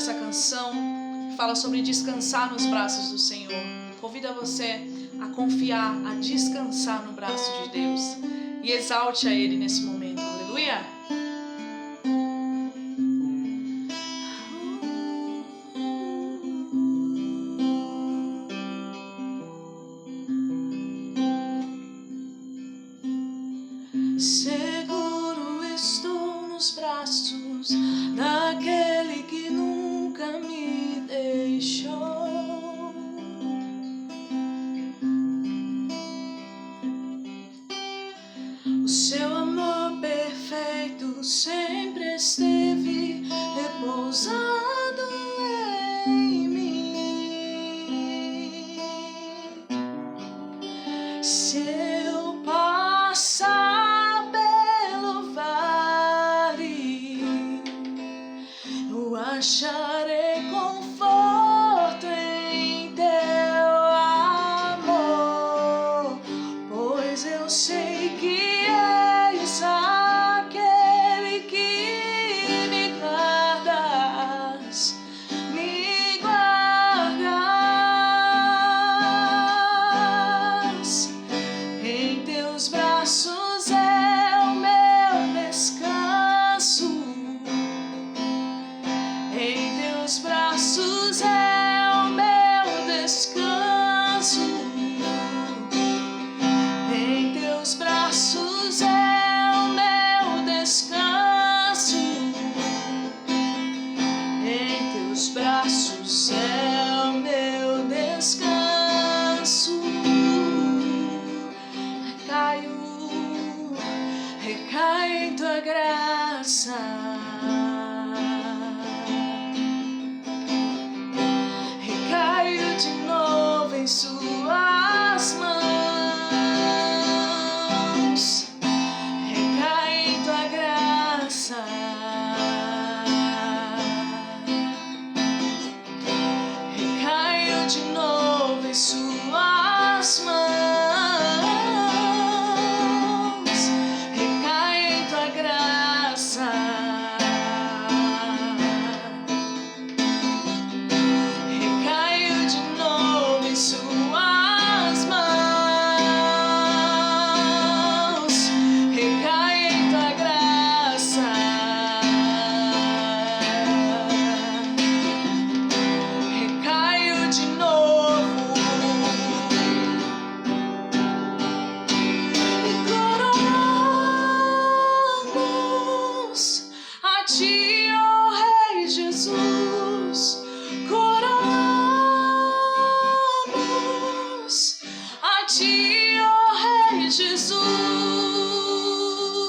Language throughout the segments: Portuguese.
essa canção que fala sobre descansar nos braços do Senhor. Convido você a confiar, a descansar no braço de Deus e exalte a Ele nesse momento. Aleluia! Seguro estou nos braços daquele que nunca me deixou. O seu amor perfeito sempre esteve repousado em mim. Se eu passar pelo vale, eu acharei conforto em teu amor, pois eu sei que és aquele que me guardas, me guardas. Em teus braços é o meu descanso. Em teus braços é o meu descanso. Em teus braços é o meu descanso. Em teus braços é o meu descanso. Recai em tua graça. Recaio de novo em suas mãos. Recai em tua graça. Recaio de novo em suas mãos.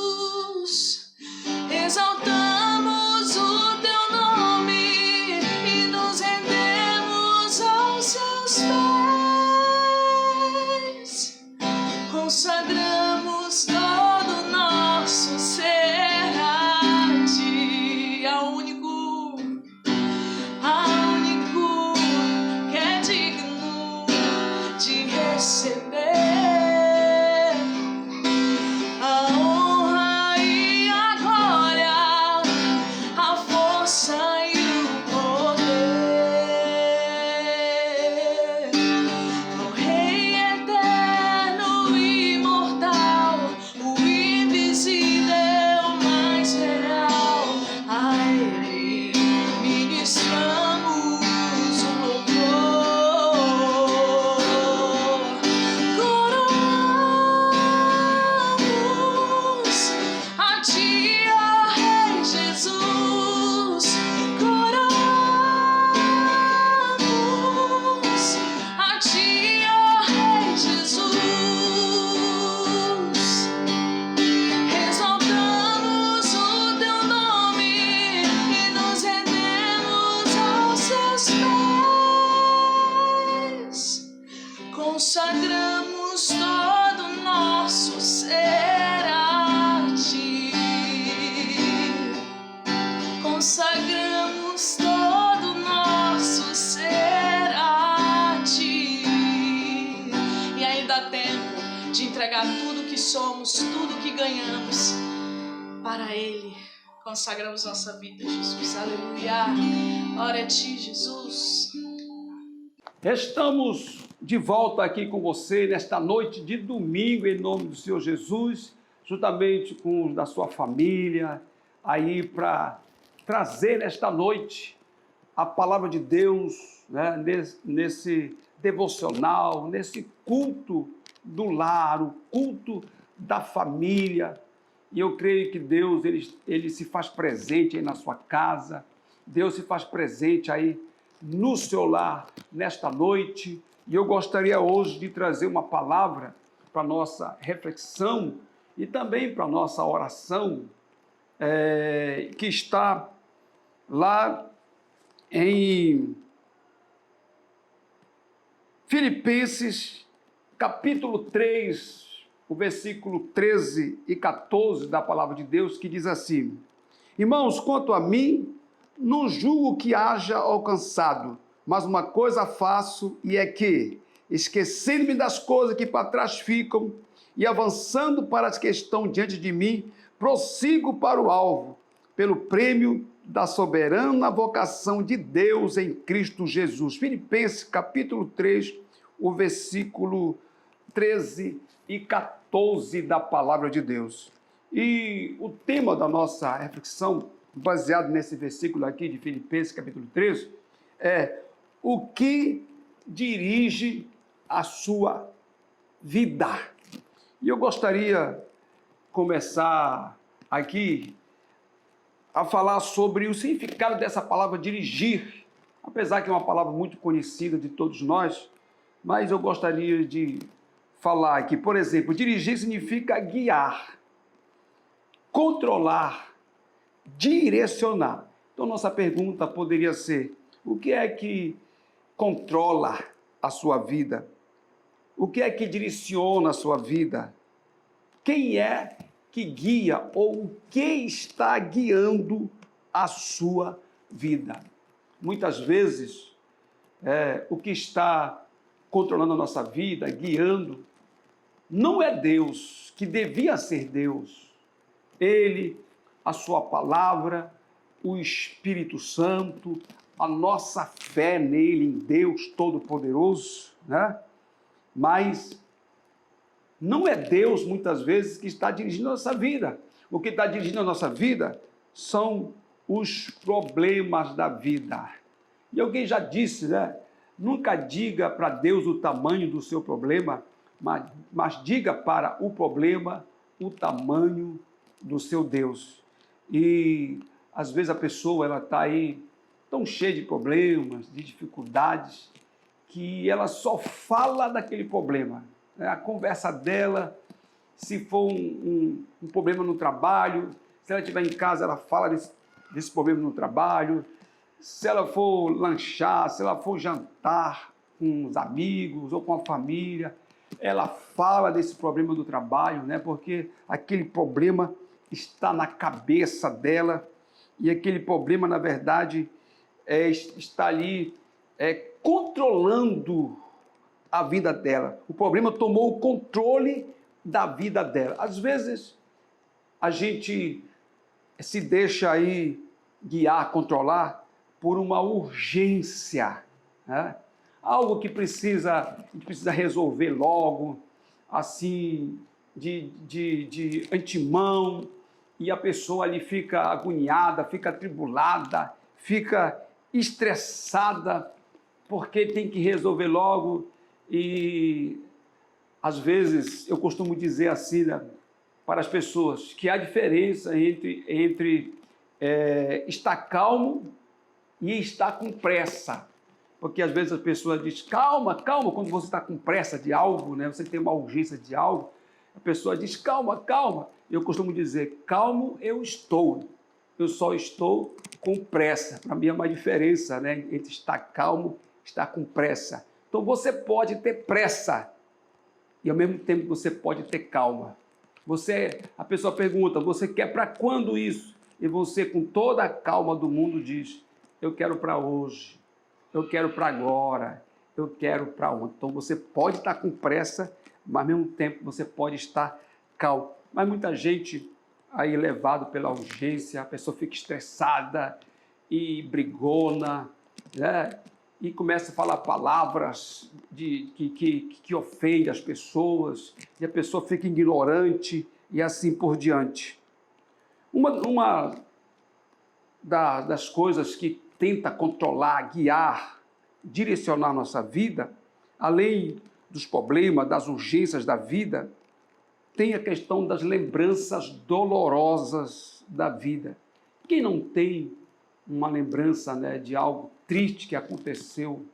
Jesus, exaltamos o teu nome e nos rendemos aos seus pés. Consagramos todo o nosso ser a ti, ao único que é digno de receber consagramos todo o nosso ser a ti. Consagramos todo o nosso ser a ti. E aí dá tempo de entregar tudo que somos, tudo que ganhamos para Ele. Consagramos nossa vida, Jesus. Aleluia. Glória a Ti, Jesus. Estamos de volta aqui com você nesta noite de domingo, em nome do Senhor Jesus, juntamente com os da sua família, aí para trazer nesta noite a palavra de Deus, né, nesse devocional, nesse culto do lar, o culto da família. E eu creio que Deus, ele se faz presente aí na sua casa, Deus se faz presente aí no seu lar nesta noite. E eu gostaria hoje de trazer uma palavra para a nossa reflexão e também para a nossa oração, que está lá em Filipenses, capítulo 3, o versículo 13 e 14 da palavra de Deus, que diz assim: Irmãos, quanto a mim, não julgo que haja alcançado, mas uma coisa faço, e é que, esquecendo-me das coisas que para trás ficam e avançando para as que estão diante de mim, prossigo para o alvo, pelo prêmio da soberana vocação de Deus em Cristo Jesus. Filipenses, capítulo 3, o versículo 13 e 14 da palavra de Deus. E o tema da nossa reflexão, baseado nesse versículo aqui de Filipenses, capítulo 3, é: o que dirige a sua vida? E eu gostaria de começar aqui a falar sobre o significado dessa palavra dirigir, apesar que é uma palavra muito conhecida de todos nós, mas eu gostaria de falar aqui, por exemplo, dirigir significa guiar, controlar, direcionar. Então, nossa pergunta poderia ser: o que é que controla a sua vida? O que é que direciona a sua vida? Quem é que guia ou o que está guiando a sua vida? Muitas vezes, o que está controlando a nossa vida, guiando, não é Deus, que devia ser Deus. Ele, a sua palavra, o Espírito Santo, a nossa fé nele, em Deus Todo-Poderoso, né? Mas não é Deus, muitas vezes, que está dirigindo a nossa vida. O que está dirigindo a nossa vida são os problemas da vida. E alguém já disse, né? Nunca diga para Deus o tamanho do seu problema, mas diga para o problema o tamanho do seu Deus. E às vezes a pessoa está aí tão cheia de problemas, de dificuldades, que ela só fala daquele problema. A conversa dela, se for um problema no trabalho, se ela estiver em casa, ela fala desse problema no trabalho. Se ela for lanchar, se ela for jantar com os amigos ou com a família, ela fala desse problema do trabalho, né? Porque aquele problema está na cabeça dela e aquele problema, na verdade, está ali controlando a vida dela. O problema tomou o controle da vida dela. Às vezes, a gente se deixa aí guiar, controlar por uma urgência, né? Algo que a gente precisa resolver logo, assim, de antemão, e a pessoa ali fica agoniada, fica atribulada, fica estressada, porque tem que resolver logo. E às vezes eu costumo dizer assim, né, para as pessoas, que há diferença entre estar calmo e estar com pressa. Porque às vezes as pessoas dizem: calma, calma, quando você está com pressa de algo, né, você tem uma urgência de algo, a pessoa diz: calma, calma. Eu costumo dizer: calmo eu estou, eu só estou com pressa. Para mim é uma diferença, né, entre estar calmo e estar com pressa. Então você pode ter pressa e ao mesmo tempo você pode ter calma. A pessoa pergunta: você quer para quando isso? E você, com toda a calma do mundo, diz: eu quero para hoje, eu quero para agora, eu quero para ontem. Então você pode estar com pressa, mas ao mesmo tempo você pode estar calmo. Mas muita gente aí levado pela urgência, a pessoa fica estressada e brigona, né? E começa a falar palavras que ofendem as pessoas, e a pessoa fica ignorante e assim por diante. Uma das coisas que tenta controlar, guiar, direcionar nossa vida, além dos problemas, das urgências da vida, tem a questão das lembranças dolorosas da vida. Quem não tem uma lembrança, né, de algo triste que aconteceu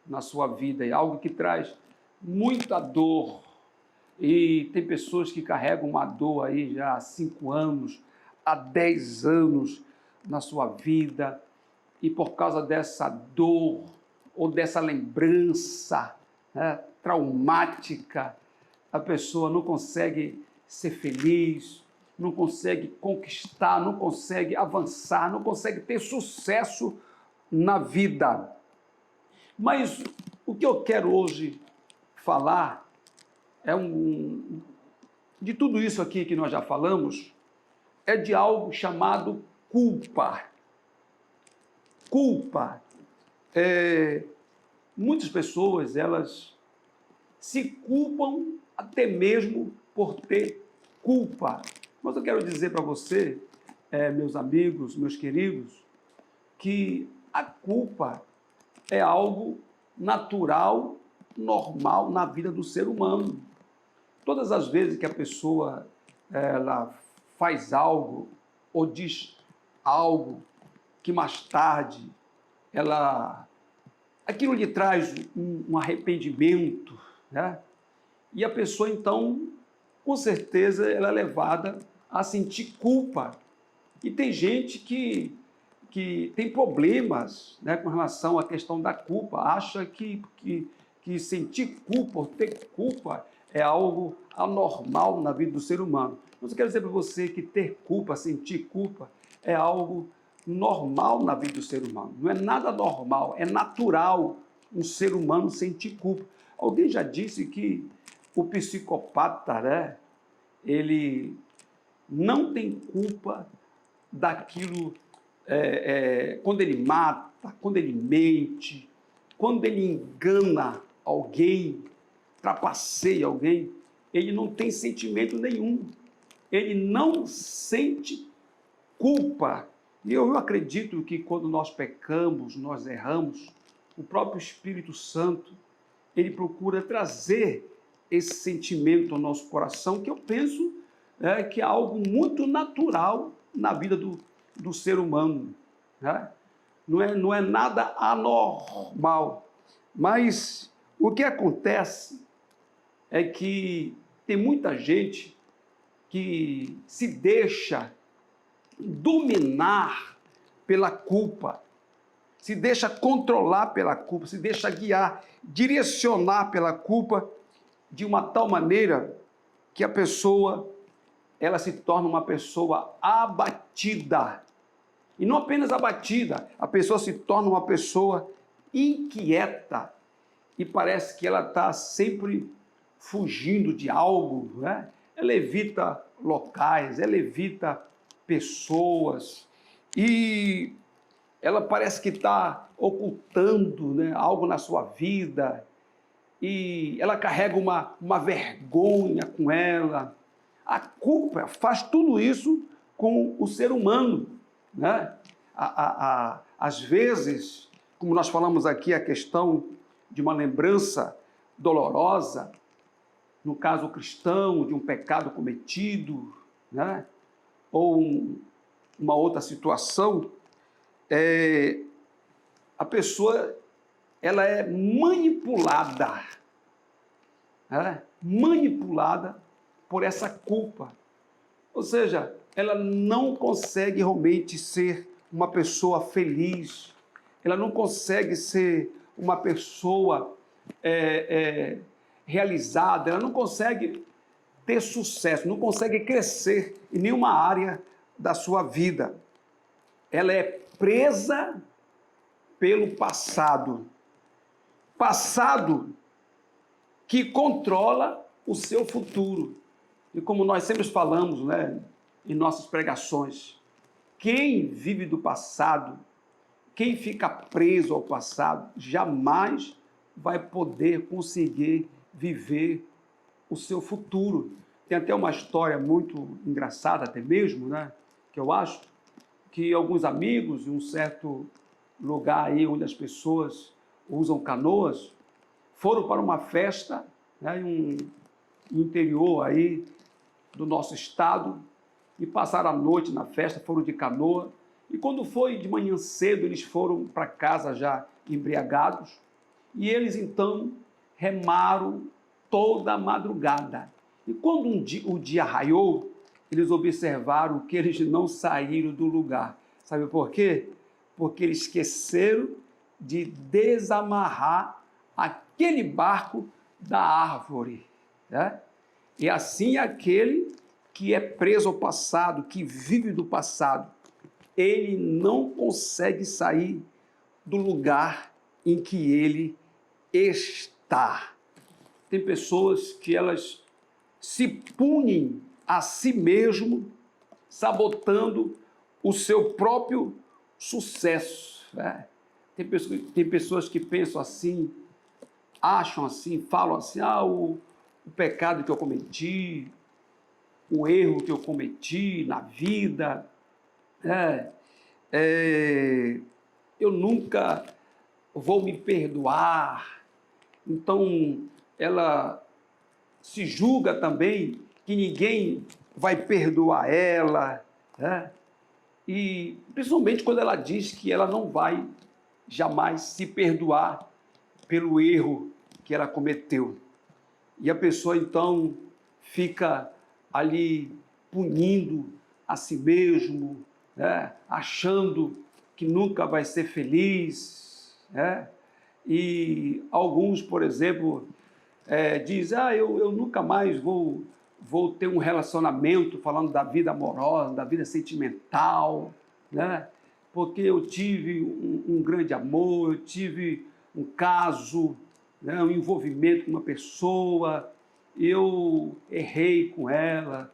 na sua vida, e algo que traz muita dor, e tem pessoas que carregam uma dor aí já há 5 anos, há 10 anos na sua vida, e por causa dessa dor ou dessa lembrança, né, traumática, a pessoa não consegue ser feliz, não consegue conquistar, não consegue avançar, não consegue ter sucesso na vida. Mas o que eu quero hoje falar é de tudo isso aqui que nós já falamos, é de algo chamado culpa. Culpa. Muitas pessoas, elas se culpam até mesmo por ter culpa. Mas eu quero dizer para você, meus amigos, meus queridos, que a culpa é algo natural, normal na vida do ser humano. Todas as vezes que a pessoa ela faz algo ou diz algo que mais tarde aquilo lhe traz um arrependimento, né? E a pessoa, então, com certeza, ela é levada a sentir culpa. E tem gente que tem problemas, né, com relação à questão da culpa, acha que sentir culpa ou ter culpa é algo anormal na vida do ser humano. Mas eu quero dizer para você que ter culpa, sentir culpa, é algo normal na vida do ser humano. Não é nada normal, é natural um ser humano sentir culpa. Alguém já disse que o psicopata, né, ele não tem culpa daquilo quando ele mata, quando ele mente, quando ele engana alguém, trapaceia alguém, ele não tem sentimento nenhum. Ele não sente culpa. E eu acredito que quando nós pecamos, nós erramos, o próprio Espírito Santo, ele procura trazer esse sentimento ao nosso coração, que eu penso que é algo muito natural na vida do ser humano, né? Não é nada anormal. Mas o que acontece é que tem muita gente que se deixa dominar pela culpa, se deixa controlar pela culpa, se deixa guiar, direcionar pela culpa, de uma tal maneira que a pessoa, ela se torna uma pessoa abatida. E não apenas abatida, a pessoa se torna uma pessoa inquieta. E parece que ela está sempre fugindo de algo, né? Ela evita locais, ela evita pessoas. E ela parece que está ocultando, né, algo na sua vida. E ela carrega uma vergonha com ela. A culpa faz tudo isso com o ser humano, né? Às vezes, como nós falamos aqui, a questão de uma lembrança dolorosa, no caso cristão, de um pecado cometido, né? Ou uma outra situação, a pessoa ela é manipulada, né? Manipulada por essa culpa. Ou seja, ela não consegue realmente ser uma pessoa feliz, ela não consegue ser uma pessoa realizada, ela não consegue ter sucesso, não consegue crescer em nenhuma área da sua vida. Ela é presa pelo passado. Passado que controla o seu futuro. E como nós sempre falamos, né, em nossas pregações. Quem vive do passado, quem fica preso ao passado, jamais vai poder conseguir viver o seu futuro. Tem até uma história muito engraçada, até mesmo, né? Que eu acho que alguns amigos em um certo lugar aí onde as pessoas usam canoas, foram para uma festa, né, no interior aí do nosso estado, e passaram a noite na festa, foram de canoa, e quando foi de manhã cedo, eles foram para casa já embriagados, e eles então remaram toda a madrugada. E quando o dia raiou, eles observaram que eles não saíram do lugar. Sabe por quê? Porque eles esqueceram de desamarrar aquele barco da árvore, né? E assim aquele que é preso ao passado, que vive do passado, ele não consegue sair do lugar em que ele está. Tem pessoas que elas se punem a si mesmo, sabotando o seu próprio sucesso, né? Tem pessoas que pensam assim, acham assim, falam assim, o pecado que eu cometi, o erro que eu cometi na vida, eu nunca vou me perdoar. Então, ela se julga também que ninguém vai perdoar ela, né? E principalmente quando ela diz que ela não vai jamais se perdoar pelo erro que ela cometeu. E a pessoa então fica ali punindo a si mesmo, né? Achando que nunca vai ser feliz, né? E alguns, por exemplo, dizem, eu nunca mais vou ter um relacionamento, falando da vida amorosa, da vida sentimental, né? Porque eu tive um grande amor, eu tive um caso, né? Um envolvimento com uma pessoa, eu errei com ela,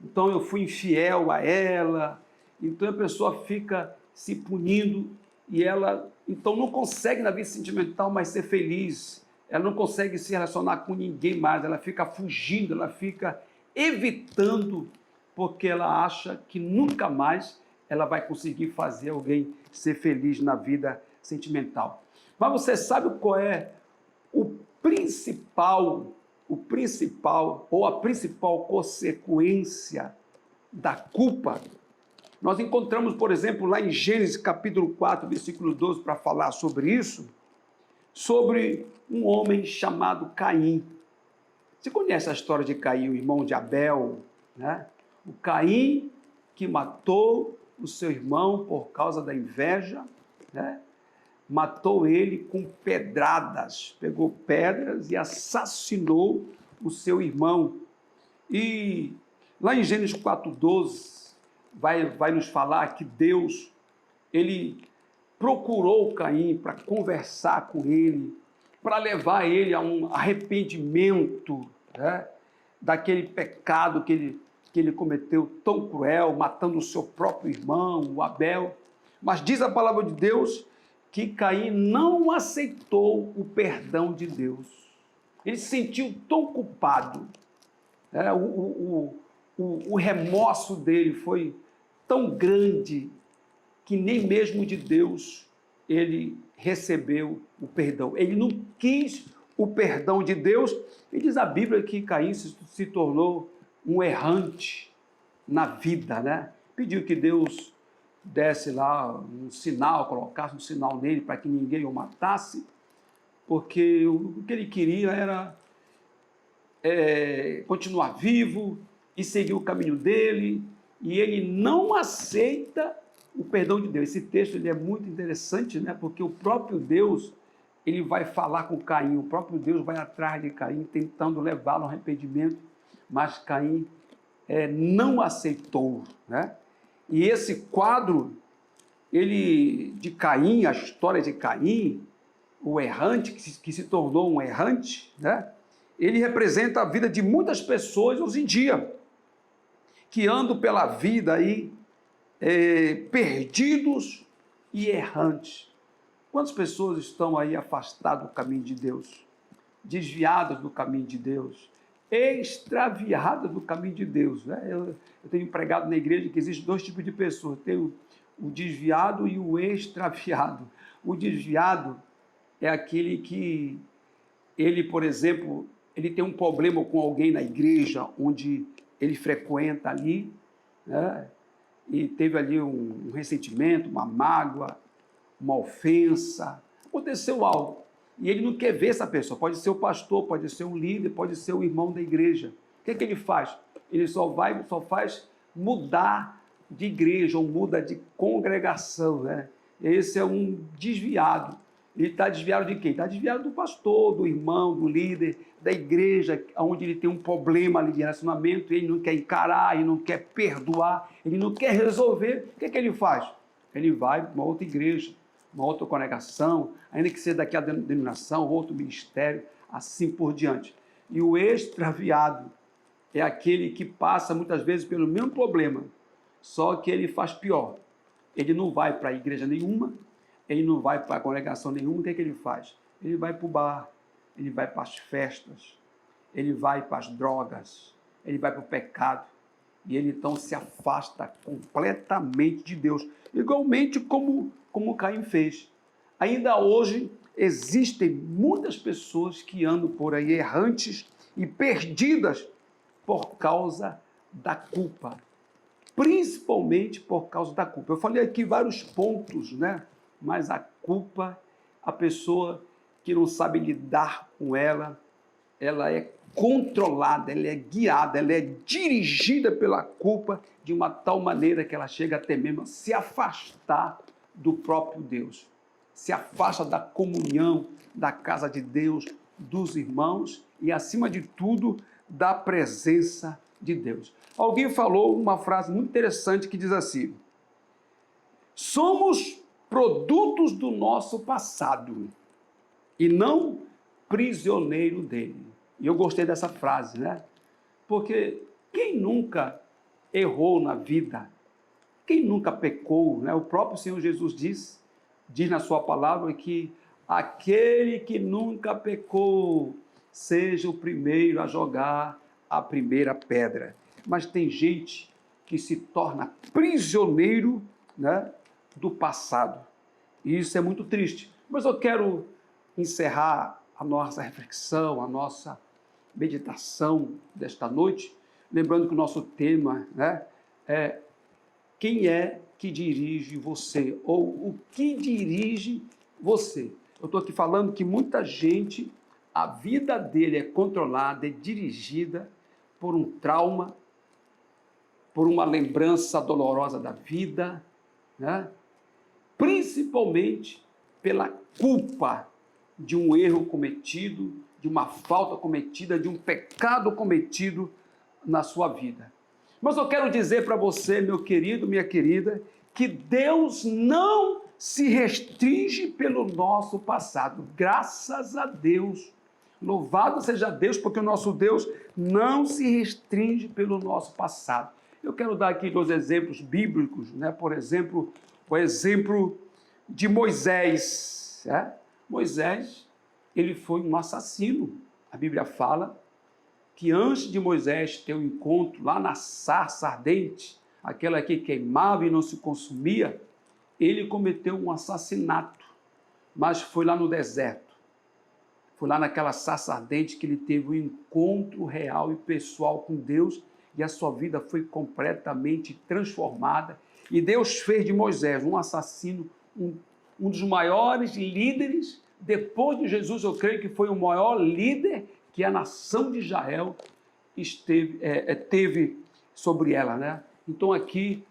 então eu fui infiel a ela, então a pessoa fica se punindo e ela então não consegue na vida sentimental mais ser feliz, ela não consegue se relacionar com ninguém mais, ela fica fugindo, ela fica evitando, porque ela acha que nunca mais ela vai conseguir fazer alguém ser feliz na vida sentimental. Mas você sabe qual é o principal ou a principal consequência da culpa? Nós encontramos, por exemplo, lá em Gênesis capítulo 4, versículo 12, para falar sobre isso, sobre um homem chamado Caim. Você conhece a história de Caim, o irmão de Abel, né? O Caim que matou o seu irmão por causa da inveja, né? Matou ele com pedradas, pegou pedras e assassinou o seu irmão. E lá em Gênesis 4:12 vai nos falar que Deus, ele procurou Caim para conversar com ele, para levar ele a um arrependimento, né, daquele pecado que ele cometeu tão cruel, matando o seu próprio irmão, o Abel. Mas diz a palavra de Deus que Caim não aceitou o perdão de Deus. Ele se sentiu tão culpado, o remorso dele foi tão grande que nem mesmo de Deus ele recebeu o perdão. Ele não quis o perdão de Deus. E diz a Bíblia que Caim se tornou um errante na vida, né? Pediu que Deus desse lá um sinal, colocasse um sinal nele para que ninguém o matasse, porque o que ele queria era continuar vivo e seguir o caminho dele, e ele não aceita o perdão de Deus. Esse texto ele é muito interessante, né? Porque o próprio Deus ele vai falar com Caim, o próprio Deus vai atrás de Caim, tentando levá-lo ao arrependimento, mas Caim não aceitou, né? E esse quadro de Caim, a história de Caim, o errante, que se tornou um errante, né? Ele representa a vida de muitas pessoas hoje em dia, que andam pela vida aí, perdidos e errantes. Quantas pessoas estão aí afastadas do caminho de Deus, desviadas do caminho de Deus, extraviadas do caminho de Deus, né? Eu tenho pregado na igreja que existem dois tipos de pessoas, tem o desviado e o extraviado. O desviado é aquele que ele, por exemplo, ele tem um problema com alguém na igreja onde ele frequenta ali, né? E teve ali um ressentimento, uma mágoa, uma ofensa, aconteceu algo. E ele não quer ver essa pessoa, pode ser o pastor, pode ser um líder, pode ser o irmão da igreja. O que é que ele faz? Ele só faz mudar de igreja ou muda de congregação, né? Esse é um desviado. Ele está desviado de quem? Está desviado do pastor, do irmão, do líder, da igreja, onde ele tem um problema ali de relacionamento, ele não quer encarar, ele não quer perdoar, ele não quer resolver. O que é que ele faz? Ele vai para uma outra igreja, uma outra congregação, ainda que seja daquela denominação, outro ministério, assim por diante. E o extraviado é aquele que passa muitas vezes pelo mesmo problema, só que ele faz pior. Ele não vai para a igreja nenhuma, ele não vai para a congregação nenhuma. O que é que ele faz? Ele vai para o bar, ele vai para as festas, ele vai para as drogas, ele vai para o pecado, e ele então se afasta completamente de Deus, igualmente como Caim fez. Ainda hoje existem muitas pessoas que andam por aí errantes e perdidas por causa da culpa, principalmente por causa da culpa. Eu falei aqui vários pontos, né? Mas a culpa, a pessoa que não sabe lidar com ela é controlada, ela é guiada, ela é dirigida pela culpa de uma tal maneira que ela chega até mesmo a se afastar do próprio Deus, se afasta da comunhão, da casa de Deus, dos irmãos e, acima de tudo, da presença de Deus. Alguém falou uma frase muito interessante que diz assim: somos produtos do nosso passado e não prisioneiro dele. E eu gostei dessa frase, né? Porque quem nunca errou na vida? Quem nunca pecou, né? O próprio Senhor Jesus diz na sua palavra que aquele que nunca pecou seja o primeiro a jogar a primeira pedra. Mas tem gente que se torna prisioneiro, né, do passado. E isso é muito triste. Mas eu quero encerrar a nossa reflexão, a nossa meditação desta noite, lembrando que o nosso tema, né, é quem é que dirige você, ou o que dirige você. Eu estou aqui falando que muita gente, a vida dele é controlada, é dirigida por um trauma, por uma lembrança dolorosa da vida, né? Principalmente pela culpa de um erro cometido, de uma falta cometida, de um pecado cometido na sua vida. Mas eu quero dizer para você, meu querido, minha querida, que Deus não se restringe pelo nosso passado. Graças a Deus. Louvado seja Deus, porque o nosso Deus não se restringe pelo nosso passado. Eu quero dar aqui 2 exemplos bíblicos, né? Por exemplo, o exemplo de Moisés. Né? Moisés, ele foi um assassino. A Bíblia fala que antes de Moisés ter um encontro lá na sarça ardente, aquela que queimava e não se consumia, ele cometeu um assassinato, mas foi lá no deserto. Foi lá naquela sarça ardente que ele teve um encontro real e pessoal com Deus e a sua vida foi completamente transformada. E Deus fez de Moisés um assassino, um dos maiores líderes. Depois de Jesus, eu creio que foi o maior líder que a nação de Israel teve sobre ela, né? Então aqui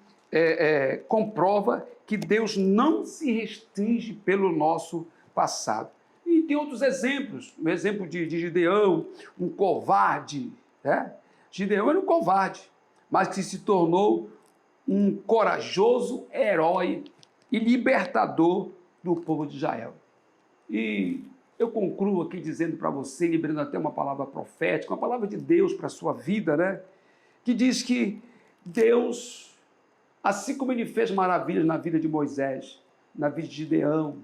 comprova que Deus não se restringe pelo nosso passado. E tem outros exemplos, o exemplo de Gideão, um covarde, né? Gideão era um covarde, mas que se tornou um corajoso herói e libertador do povo de Israel. E eu concluo aqui dizendo para você, liberando até uma palavra profética, uma palavra de Deus para a sua vida, né? Que diz que Deus, assim como ele fez maravilhas na vida de Moisés, na vida de Gideão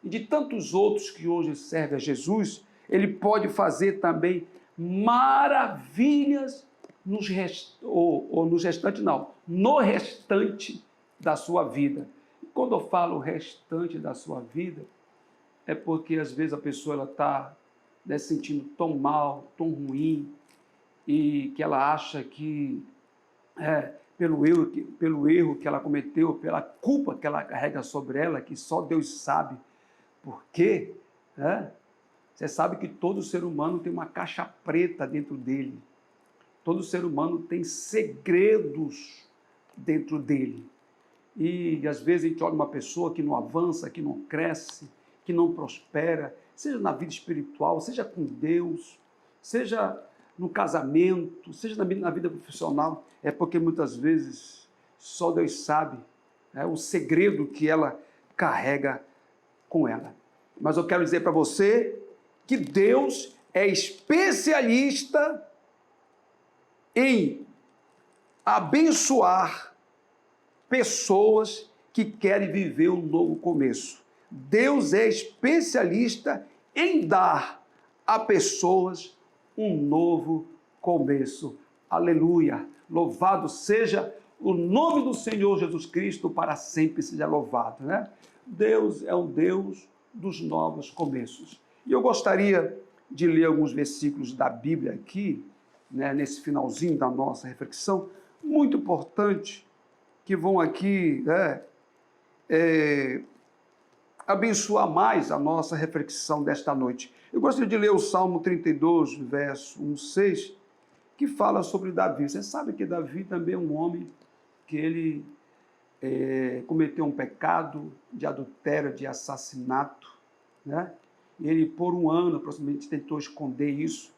e de tantos outros que hoje servem a Jesus, ele pode fazer também maravilhas no restante da sua vida. E quando eu falo restante da sua vida, é porque às vezes a pessoa está se sentindo tão mal, tão ruim, e que ela acha que pelo erro que ela cometeu, pela culpa que ela carrega sobre ela, que só Deus sabe por quê, né? Você sabe que todo ser humano tem uma caixa preta dentro dele. Todo ser humano tem segredos dentro dele. E às vezes a gente olha uma pessoa que não avança, que não cresce, que não prospera, seja na vida espiritual, seja com Deus, seja no casamento, seja na vida profissional, é porque muitas vezes só Deus sabe o segredo que ela carrega com ela. Mas eu quero dizer para você que Deus é especialista em abençoar pessoas que querem viver um novo começo. Deus é especialista em dar a pessoas um novo começo. Aleluia! Louvado seja o nome do Senhor Jesus Cristo, para sempre seja louvado, né? Deus é um Deus dos novos começos. E eu gostaria de ler alguns versículos da Bíblia aqui, né, nesse finalzinho da nossa reflexão, muito importante, que vão aqui abençoar mais a nossa reflexão desta noite. Eu gostaria de ler o Salmo 32, verso 1-6, que fala sobre Davi. Você sabe que Davi também é um homem que ele cometeu um pecado de adultério, de assassinato, né? E ele, por um ano, aproximadamente, tentou esconder isso.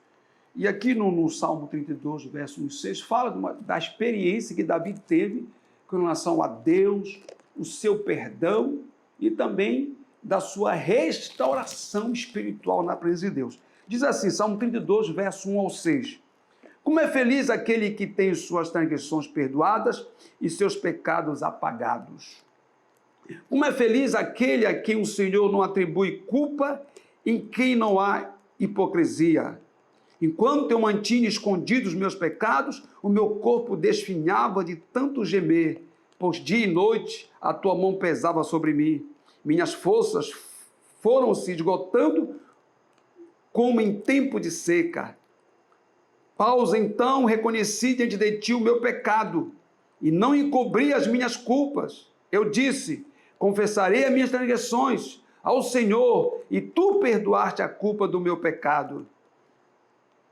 E aqui no Salmo 32, verso 1-6, fala da experiência que Davi teve com relação a Deus, o seu perdão e também da sua restauração espiritual na presença de Deus. Diz assim, Salmo 32, verso 1-6. Como é feliz aquele que tem suas transgressões perdoadas e seus pecados apagados. Como é feliz aquele a quem o Senhor não atribui culpa, em quem não há hipocrisia. Enquanto eu mantinha escondidos os meus pecados, o meu corpo desfinhava de tanto gemer, pois dia e noite a tua mão pesava sobre mim. Minhas forças foram se esgotando como em tempo de seca. Pausa, então, reconheci diante de ti o meu pecado e não encobri as minhas culpas. Eu disse, confessarei as minhas transgressões ao Senhor e tu perdoaste a culpa do meu pecado.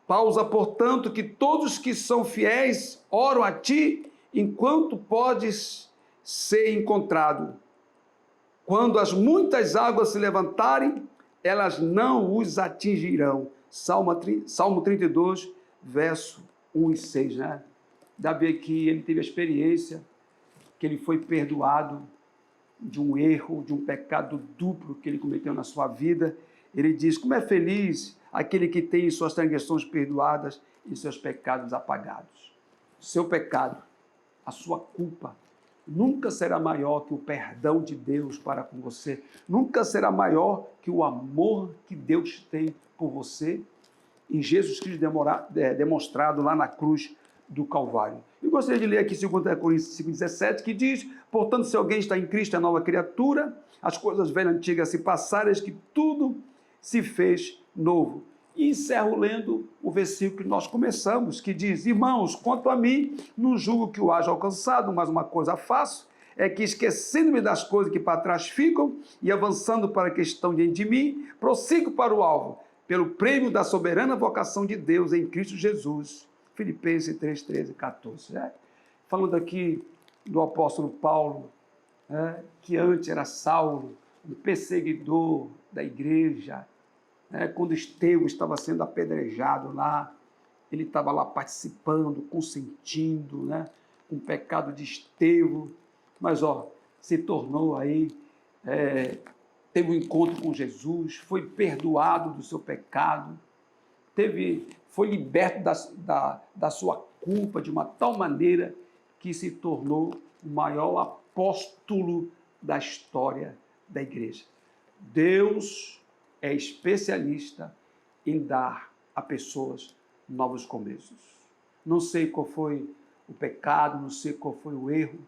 Pausa, portanto, que todos que são fiéis oram a ti enquanto podes ser encontrado. Quando as muitas águas se levantarem, elas não os atingirão. Salmo 32, verso 1-6, né? Davi aqui, ele teve a experiência que ele foi perdoado de um erro, de um pecado duplo que ele cometeu na sua vida. Ele diz, como é feliz aquele que tem suas transgressões perdoadas e seus pecados apagados. O seu pecado, a sua culpa, nunca será maior que o perdão de Deus para com você. Nunca será maior que o amor que Deus tem por você em Jesus Cristo demonstrado lá na cruz do Calvário. Eu gostaria de ler aqui 2 Coríntios 5,17, que diz, portanto, se alguém está em Cristo, é nova criatura, as coisas velhas e antigas se passaram, eis que tudo se fez novo. E encerro lendo o versículo que nós começamos, que diz, irmãos, quanto a mim, não julgo que o haja alcançado, mas uma coisa faço, é que esquecendo-me das coisas que para trás ficam e avançando para a que estão diante de mim, prossigo para o alvo, pelo prêmio da soberana vocação de Deus em Cristo Jesus. Filipenses 3, 13 e 14. Né? Falando aqui do apóstolo Paulo, que antes era Saulo, um perseguidor da igreja. Quando Estevão estava sendo apedrejado lá, ele estava lá participando, consentindo, com o pecado de Estevão. Mas, se tornou aí, teve um encontro com Jesus, foi perdoado do seu pecado, foi liberto da sua culpa de uma tal maneira que se tornou o maior apóstolo da história da igreja. Deus é especialista em dar a pessoas novos começos. Não sei qual foi o pecado, não sei qual foi o erro,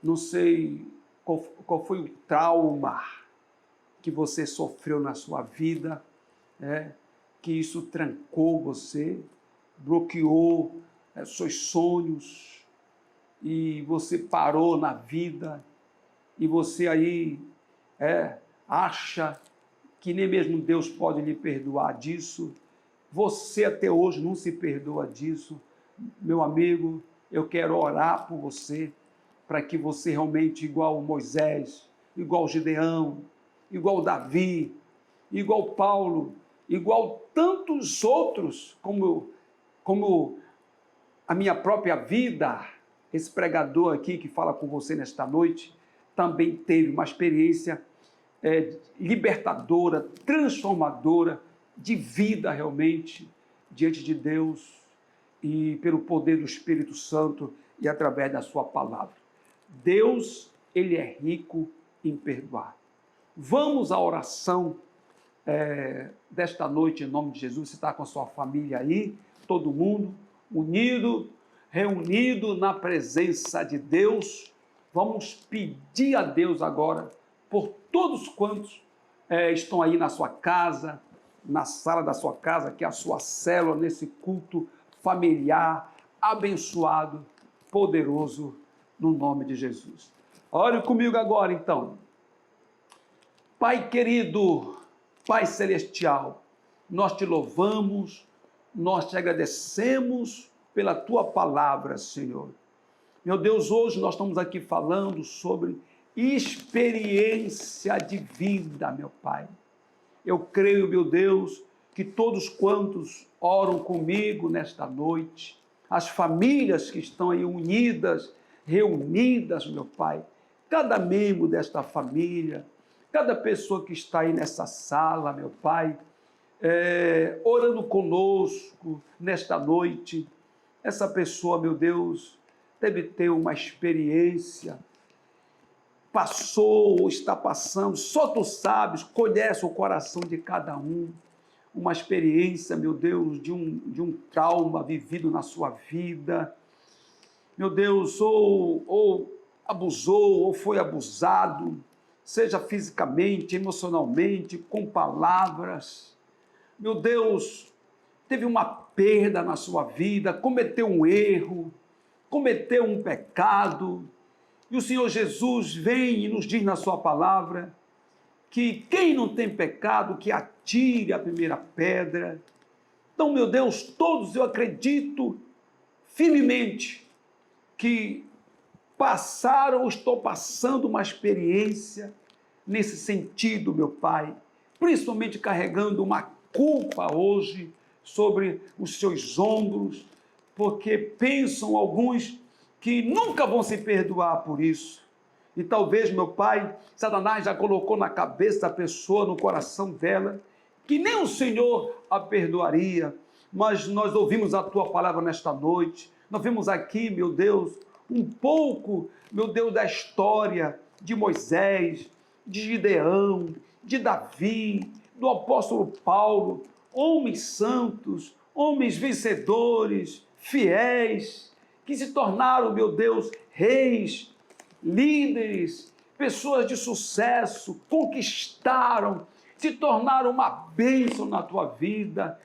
não sei qual foi o trauma que você sofreu na sua vida, que isso trancou você, bloqueou seus sonhos, e você parou na vida, e você aí acha que nem mesmo Deus pode lhe perdoar disso. Você até hoje não se perdoa disso. Meu amigo, eu quero orar por você, para que você realmente, igual Moisés, igual Gideão, igual Davi, igual Paulo, igual tantos outros, como a minha própria vida, esse pregador aqui que fala com você nesta noite, também teve uma experiência libertadora, transformadora, de vida realmente, diante de Deus e pelo poder do Espírito Santo e através da sua palavra. Deus, ele é rico em perdoar. Vamos à oração desta noite em nome de Jesus. Você está com a sua família aí, todo mundo unido, reunido na presença de Deus. Vamos pedir a Deus agora por todos quantos estão aí na sua casa, na sala da sua casa, que é a sua célula, nesse culto familiar, abençoado, poderoso, no nome de Jesus. Ore comigo agora, então. Pai querido, Pai celestial, nós te louvamos, nós te agradecemos pela tua palavra, Senhor. Meu Deus, hoje nós estamos aqui falando sobre experiência de vida, meu Pai. Eu creio, meu Deus, que todos quantos oram comigo nesta noite, as famílias que estão aí unidas, reunidas, meu Pai, cada membro desta família, cada pessoa que está aí nessa sala, meu Pai, orando conosco nesta noite, essa pessoa, meu Deus, deve ter uma experiência, passou ou está passando, só tu sabes, conhece o coração de cada um, uma experiência, meu Deus, de um trauma vivido na sua vida, meu Deus, ou abusou, ou foi abusado, seja fisicamente, emocionalmente, com palavras, meu Deus, teve uma perda na sua vida, cometeu um erro, cometeu um pecado, e o Senhor Jesus vem e nos diz na sua palavra que quem não tem pecado, que atire a primeira pedra. Então, meu Deus, todos eu acredito firmemente que passaram ou estou passando uma experiência nesse sentido, meu Pai, principalmente carregando uma culpa hoje sobre os seus ombros, porque pensam alguns que nunca vão se perdoar por isso. E talvez, meu Pai, Satanás já colocou na cabeça da pessoa, no coração dela, que nem o Senhor a perdoaria, mas nós ouvimos a Tua palavra nesta noite, nós vimos aqui, meu Deus, um pouco, meu Deus, da história de Moisés, de Gideão, de Davi, do apóstolo Paulo, homens santos, homens vencedores, fiéis, que se tornaram, meu Deus, reis, líderes, pessoas de sucesso, conquistaram, se tornaram uma bênção na tua vida,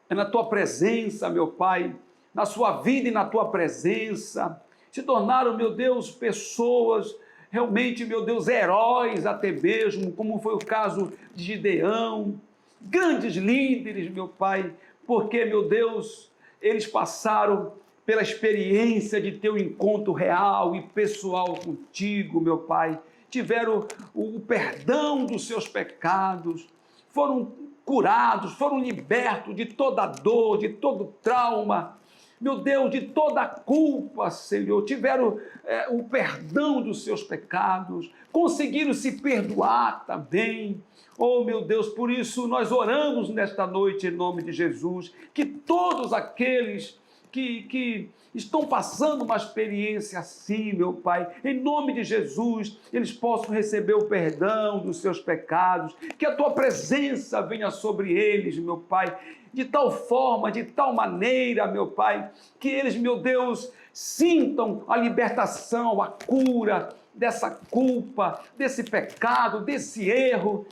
na tua presença, meu Pai, na sua vida e na tua presença, se tornaram, meu Deus, pessoas realmente, meu Deus, heróis até mesmo, como foi o caso de Gideão, grandes líderes, meu Pai, porque, meu Deus, eles passaram pela experiência de ter um encontro real e pessoal contigo, meu Pai, tiveram o perdão dos seus pecados, foram curados, foram libertos de toda dor, de todo trauma, meu Deus, de toda culpa, Senhor, tiveram o perdão dos seus pecados, conseguiram se perdoar também. Oh, meu Deus, por isso nós oramos nesta noite em nome de Jesus, que todos aqueles que estão passando uma experiência assim, meu Pai, em nome de Jesus, eles possam receber o perdão dos seus pecados, que a Tua presença venha sobre eles, meu Pai, de tal forma, de tal maneira, meu Pai, que eles, meu Deus, sintam a libertação, a cura dessa culpa, desse pecado, desse erro,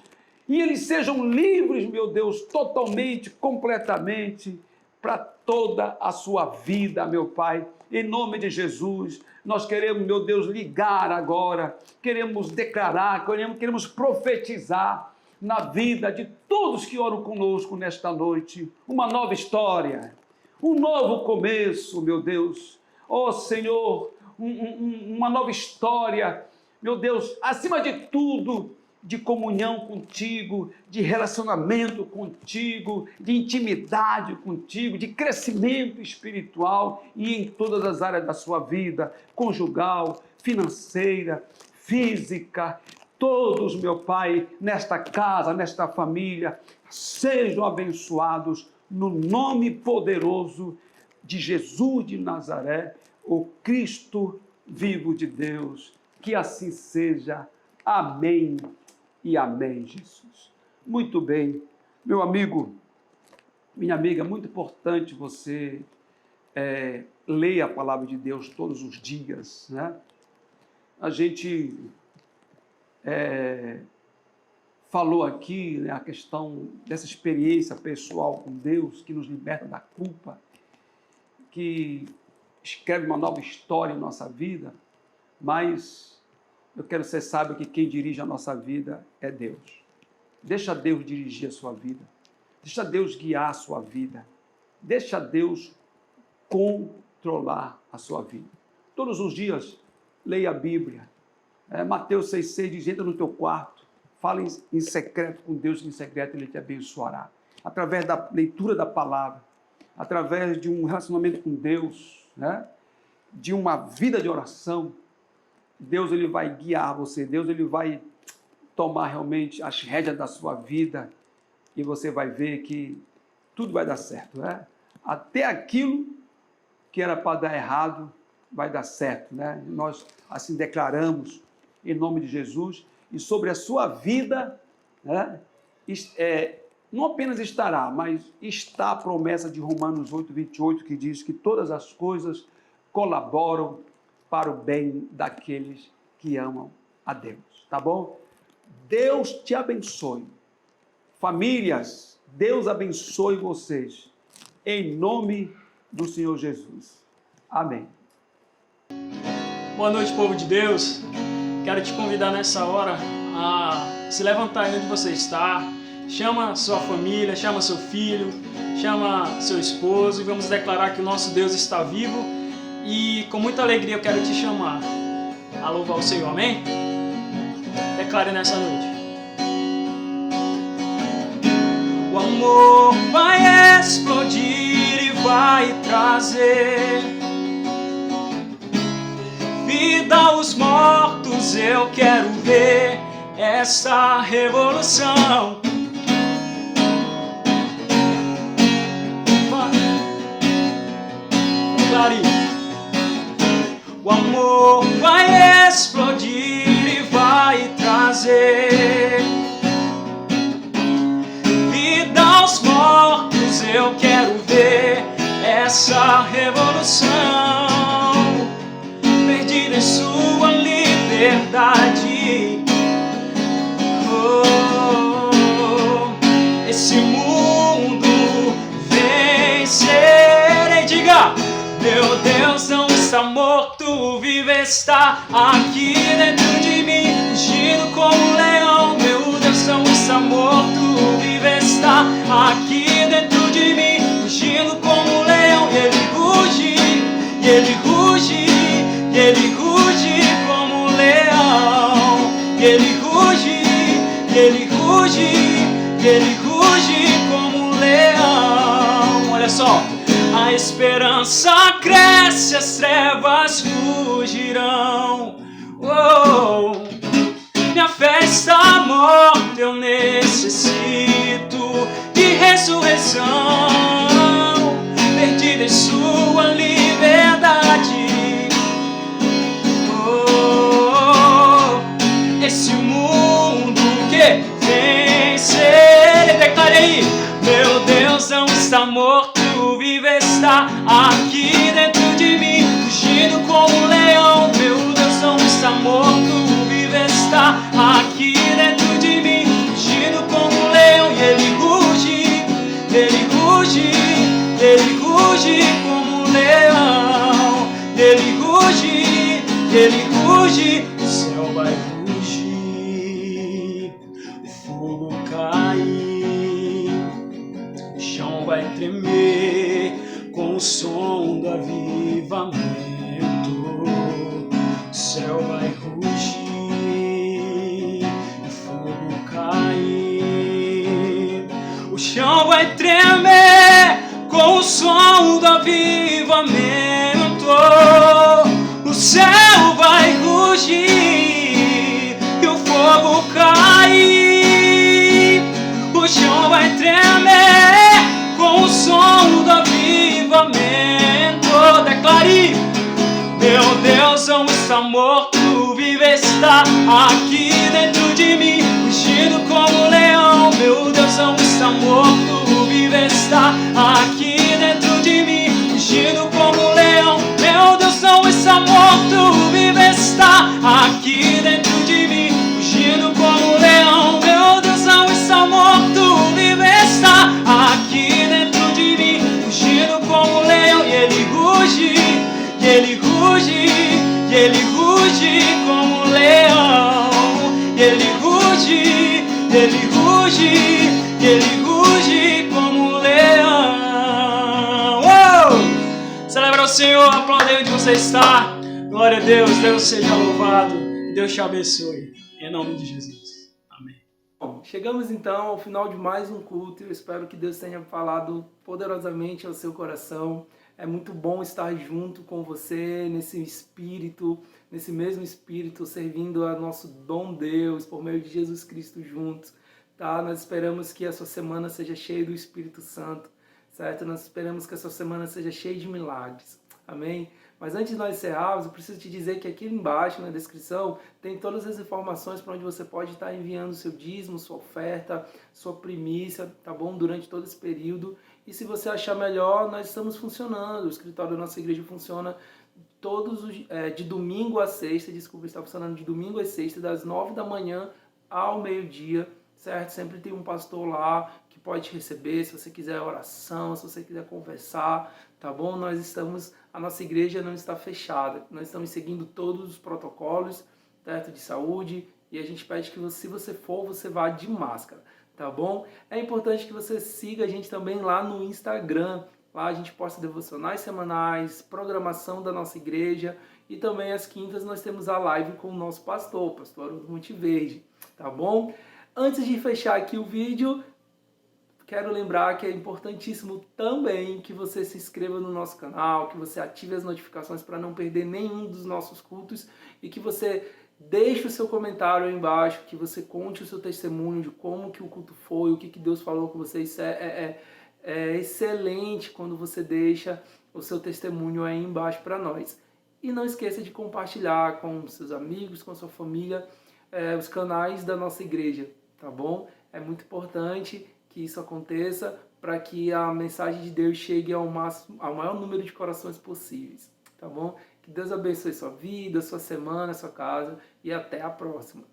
e eles sejam livres, meu Deus, totalmente, completamente, para toda a sua vida, meu Pai. Em nome de Jesus, nós queremos, meu Deus, ligar agora, queremos declarar, queremos profetizar na vida de todos que oram conosco nesta noite, uma nova história, um novo começo, meu Deus. Ó Senhor, uma nova história, meu Deus, acima de tudo, de comunhão contigo, de relacionamento contigo, de intimidade contigo, de crescimento espiritual e em todas as áreas da sua vida, conjugal, financeira, física. Todos, meu Pai, nesta casa, nesta família, sejam abençoados no nome poderoso de Jesus de Nazaré, o Cristo vivo de Deus. Que assim seja. Amém e amém, Jesus. Muito bem. Meu amigo, minha amiga, muito importante você ler a palavra de Deus todos os dias, né? A gente falou aqui, né, a questão dessa experiência pessoal com Deus, que nos liberta da culpa, que escreve uma nova história em nossa vida, mas eu quero que você saiba que quem dirige a nossa vida é Deus. Deixa Deus dirigir a sua vida. Deixa Deus guiar a sua vida. Deixa Deus controlar a sua vida. Todos os dias, leia a Bíblia. Mateus 6,6 diz: entra no teu quarto, fala em secreto com Deus, que em secreto Ele te abençoará. Através da leitura da palavra, através de um relacionamento com Deus, né? De uma vida de oração, Deus ele vai guiar você, Deus ele vai tomar realmente as rédeas da sua vida e você vai ver que tudo vai dar certo, né? Até aquilo que era para dar errado vai dar certo, né? Nós assim declaramos em nome de Jesus e sobre a sua vida, né? Não apenas estará, mas está a promessa de Romanos 8:28 que diz que todas as coisas colaboram para o bem daqueles que amam a Deus, tá bom? Deus te abençoe. Famílias, Deus abençoe vocês. Em nome do Senhor Jesus. Amém. Boa noite, povo de Deus. Quero te convidar nessa hora a se levantar aí onde você está. Chama sua família, chama seu filho, chama seu esposo e vamos declarar que o nosso Deus está vivo. E com muita alegria eu quero te chamar a louvar o Senhor, amém? Declare nessa noite. O amor vai explodir e vai trazer vida aos mortos. Eu quero ver essa revolução. Declare. O amor vai explodir e vai trazer vida aos mortos. Eu quero ver essa revolução. Perdida em sua liberdade. Esse mundo vencerei. Diga: meu Deus não está morto, vivo está aqui dentro de mim, rugindo como um leão. Meu Deus não está morto, vivo está aqui dentro de mim, rugindo como um leão. E ele ruge, e ele ruge, e ele ruge como um leão. E ele ruge, e ele ruge, e ele ruge como um leão. Olha só. A esperança cresce, as trevas fugirão. Oh, minha fé está morta, eu necessito de ressurreição. Perdida em sua morto vive está aqui dentro de mim, rugindo como um leão. Meu Deus não está morto, vive está aqui dentro de mim, rugindo como um leão. E ele ruge, ele ruge, ele ruge como um leão. Ele ruge, ele ruge, o céu vai rugir, o fogo cair, o chão vai tremer com o som do avivamento. O céu vai rugir, o fogo cair, o chão vai tremer com o som do avivamento. O céu vai rugir e o fogo cair, o chão vai tremer com o som do avivamento. Declare: meu Deus não está morto, vive está aqui dentro de mim, rugindo como um leão. Meu Deus não está morto, vive está aqui dentro de mim, rugindo como um leão. Meu Deus não está morto, vive está aqui dentro de mim, rugindo como um leão. Meu Deus não está morto, vive está aqui dentro de mim, rugindo como um leão. E ele ruge, e ele ruge, e ele ruge como um leão. E ele ruge, ele ruge, e ele ruge como um leão. Celebra o Senhor, aplaude onde você está. Glória a Deus, Deus seja louvado e Deus te abençoe. Em nome de Jesus. Amém. Bom, chegamos então ao final de mais um culto. Eu espero que Deus tenha falado poderosamente ao seu coração. É muito bom estar junto com você nesse espírito, nesse mesmo espírito, servindo a nosso bom Deus por meio de Jesus Cristo juntos. Tá? Nós esperamos que a sua semana seja cheia do Espírito Santo, certo? Nós esperamos que a sua semana seja cheia de milagres. Amém? Mas antes de nós encerrarmos, eu preciso te dizer que aqui embaixo na descrição tem todas as informações para onde você pode estar enviando seu dízimo, sua oferta, sua primícia, tá bom? Durante todo esse período. E se você achar melhor, nós estamos funcionando. O escritório da nossa igreja funciona de domingo a sexta, está funcionando de domingo a sexta, das 9 da manhã ao meio-dia, certo? Sempre tem um pastor lá que pode te receber, se você quiser oração, se você quiser conversar, tá bom? A nossa igreja não está fechada, nós estamos seguindo todos os protocolos, certo? De saúde, e a gente pede que se você for, você vá de máscara, tá bom? É importante que você siga a gente também lá no Instagram. Lá a gente posta devocionais semanais, programação da nossa igreja, e também às quintas nós temos a live com o nosso pastor Haroldo Monteverde, tá bom? Antes de fechar aqui o vídeo, quero lembrar que é importantíssimo também que você se inscreva no nosso canal, que você ative as notificações para não perder nenhum dos nossos cultos e que você deixe o seu comentário aí embaixo, que você conte o seu testemunho de como que o culto foi, o que Deus falou com você. Isso é excelente quando você deixa o seu testemunho aí embaixo para nós. E não esqueça de compartilhar com seus amigos, com sua família, os canais da nossa igreja, tá bom? É muito importante que isso aconteça para que a mensagem de Deus chegue ao maior número de corações possíveis, tá bom? Que Deus abençoe sua vida, sua semana, sua casa e até a próxima.